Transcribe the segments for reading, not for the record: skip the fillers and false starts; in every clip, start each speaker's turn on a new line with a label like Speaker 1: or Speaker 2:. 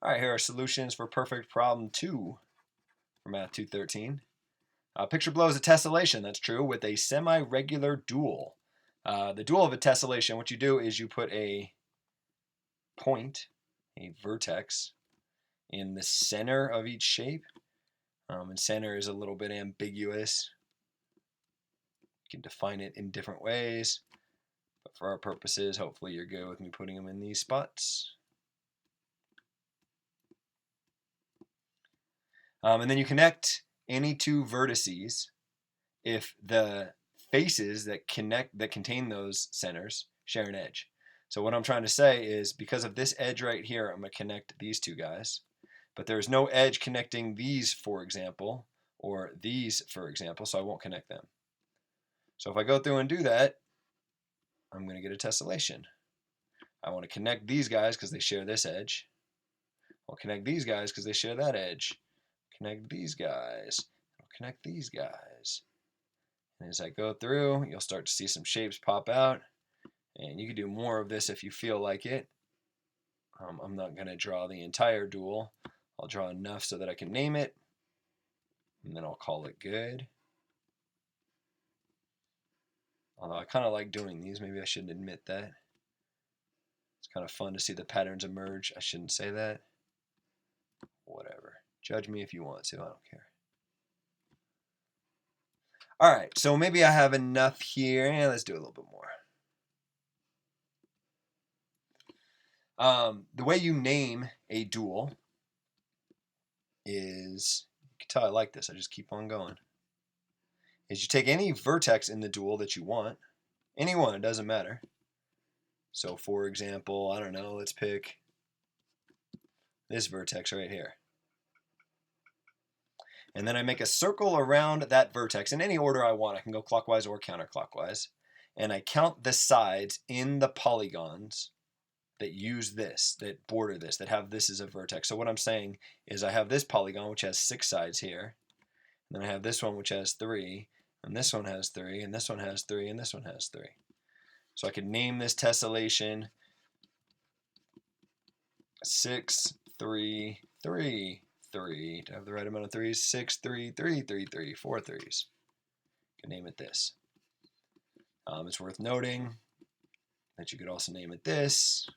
Speaker 1: All right, here are solutions for perfect problem 2 for Math 213. Picture below is a tessellation, that's true, with a semi-regular dual. The dual of a tessellation, what you do is you put a point, a vertex, in the center of each shape. And center is a little bit ambiguous. You can define it in different ways. But for our purposes, hopefully you're good with me putting them in these spots. And then you connect any two vertices if the faces that contain those centers share an edge. So what I'm trying to say is because of this edge right here, I'm going to connect these two guys. But there's no edge connecting these, for example, or these, for example, so I won't connect them. So if I go through and do that, I'm going to get a tessellation. I want to connect these guys because they share this edge. I'll connect these guys because they share that edge. Connect these guys. I'll connect these guys. And as I go through, you'll start to see some shapes pop out. And you can do more of this if you feel like it. I'm not going to draw the entire dual. I'll draw enough so that I can name it. And then I'll call it good. Although I kind of like doing these. Maybe I shouldn't admit that. It's kind of fun to see the patterns emerge. I shouldn't say that. Whatever. Judge me if you want to. I don't care. All right, so maybe I have enough here. Yeah, let's do a little bit more. The way you name a dual is, you can tell I like this, I just keep on going, is you take any vertex in the dual that you want, any one, it doesn't matter. So for example, I don't know, let's pick this vertex right here. And then I make a circle around that vertex in any order I want. I can go clockwise or counterclockwise. And I count the sides in the polygons that use this, that border this, that have this as a vertex. So what I'm saying is I have this polygon, which has 6 sides here. And then I have this one, which has 3. And this one has 3. And this one has 3. And this one has 3. So I could name this tessellation 6, 3, 3, 3. Do I have the right amount of 3s? 6, 3, 3, 3, 3, 4 3s. You can name it this. It's worth noting that you could also name it this,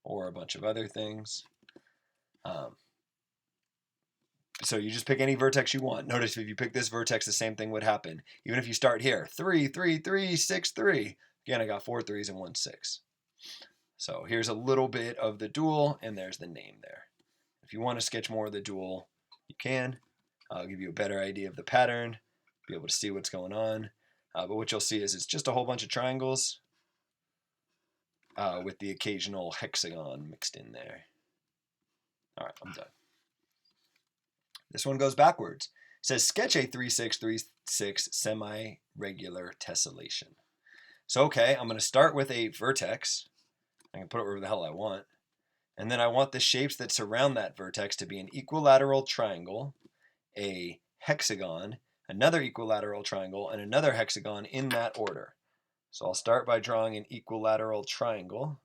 Speaker 1: or a bunch of other things. So you just pick any vertex you want. Notice if you pick this vertex, the same thing would happen. Even if you start here, 3, 3, 3, 6, 3. Again, I got 4 3s and 1 6. So here's a little bit of the dual, and there's the name there. If you want to sketch more of the dual, you can. I'll give you a better idea of the pattern, be able to see what's going on. But what you'll see is it's just a whole bunch of triangles with the occasional hexagon mixed in there. All right, I'm done. This one goes backwards. It says sketch a 3, 6, 3, 6 semi-regular tessellation. So okay, I'm going to start with a vertex. I can put it wherever the hell I want. And then I want the shapes that surround that vertex to be an equilateral triangle, a hexagon, another equilateral triangle, and another hexagon in that order. So I'll start by drawing an equilateral triangle.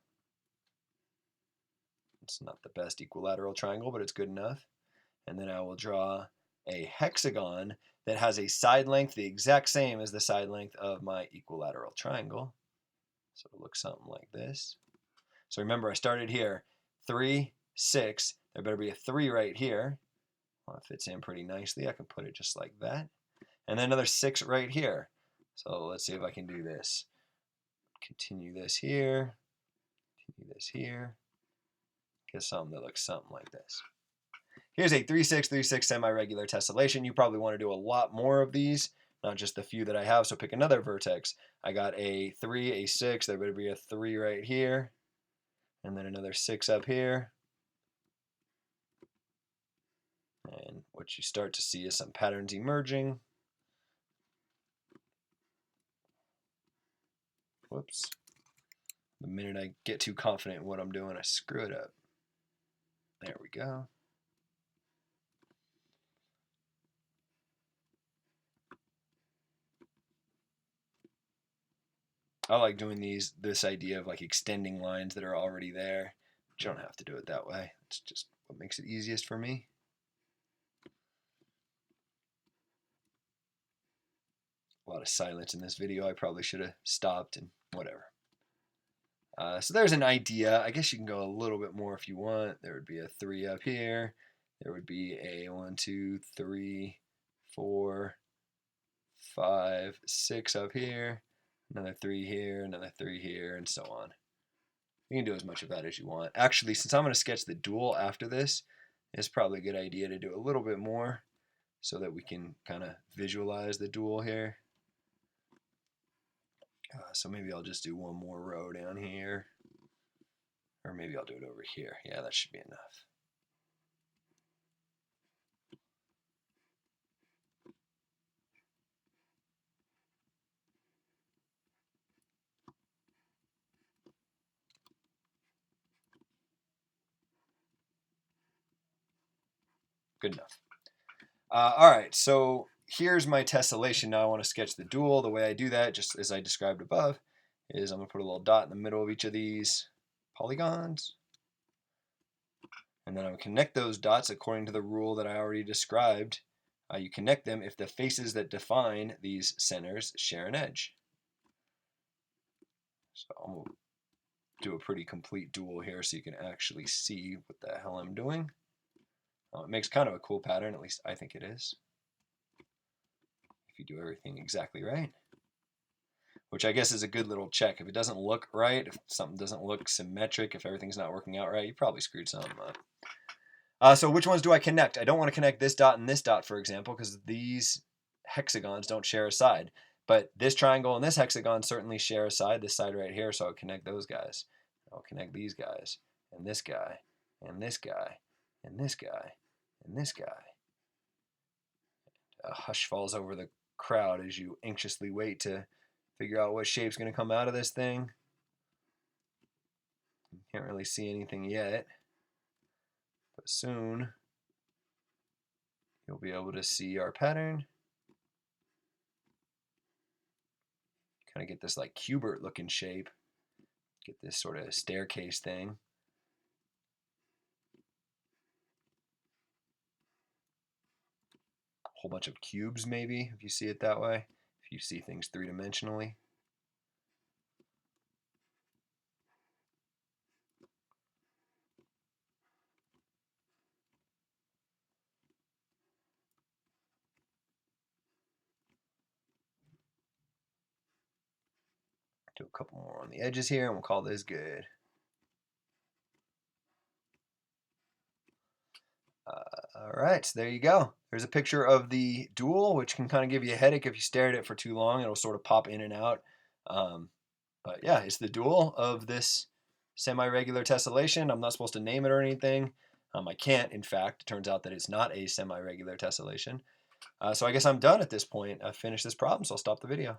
Speaker 1: It's not the best equilateral triangle, but it's good enough. And then I will draw a hexagon that has a side length the exact same as the side length of my equilateral triangle. So it looks something like this. So remember, I started here, 3, 6. There better be a 3 right here. Well, it fits in pretty nicely. I can put it just like that. And then another 6 right here. So let's see if I can do this. Continue this here. Continue this here. Get something that looks something like this. Here's a 3, 6, 3, 6 semi-regular tessellation. You probably want to do a lot more of these, not just the few that I have. So pick another vertex. I got a 3, a 6. There better be a 3 right here. And then another 6 up here. And what you start to see is some patterns emerging. Whoops. The minute I get too confident in what I'm doing, I screw it up. There we go. I like doing this idea of like extending lines that are already there. you don't have to do it that way. It's just what makes it easiest for me. A lot of silence in this video. I probably should have stopped and whatever. So there's an idea. I guess you can go a little bit more if you want. There would be a 3 up here. There would be a 1, 2, 3, 4, 5, 6 up here. Another 3 here, another 3 here, and so on. You can do as much of that as you want. Actually, since I'm going to sketch the dual after this, it's probably a good idea to do a little bit more so that we can kind of visualize the dual here. So maybe I'll just do one more row down here. Or maybe I'll do it over here. Yeah, that should be enough. Good enough. All right, so here's my tessellation. Now I want to sketch the dual. The way I do that, just as I described above, is I'm going to put a little dot in the middle of each of these polygons. And then I'm going to connect those dots according to the rule that I already described. You connect them if the faces that define these centers share an edge. So I'm going to do a pretty complete dual here so you can actually see what the hell I'm doing. It makes kind of a cool pattern, at least I think it is. If you do everything exactly right. Which I guess is a good little check. If it doesn't look right, if something doesn't look symmetric, if everything's not working out right, you probably screwed something up. So which ones do I connect? I don't want to connect this dot and this dot, for example, because these hexagons don't share a side. But this triangle and this hexagon certainly share a side, this side right here, so I'll connect those guys. I'll connect these guys, and this guy, and this guy, and this guy, and this guy. A hush falls over the crowd as you anxiously wait to figure out what shape's going to come out of this thing. Can't really see anything yet, but soon you'll be able to see our pattern. Kind of get this like Cubert looking shape. Get this sort of staircase thing. A whole bunch of cubes maybe, if you see it that way. If you see things three-dimensionally. Do a couple more on the edges here, and we'll call this good. All right, so there you go. There's a picture of the dual, which can kind of give you a headache if you stare at it for too long. It'll sort of pop in and out. But yeah, it's the dual of this semi-regular tessellation. I'm not supposed to name it or anything. I can't, in fact. It turns out that it's not a semi-regular tessellation. So I guess I'm done at this point. I've finished this problem, so I'll stop the video.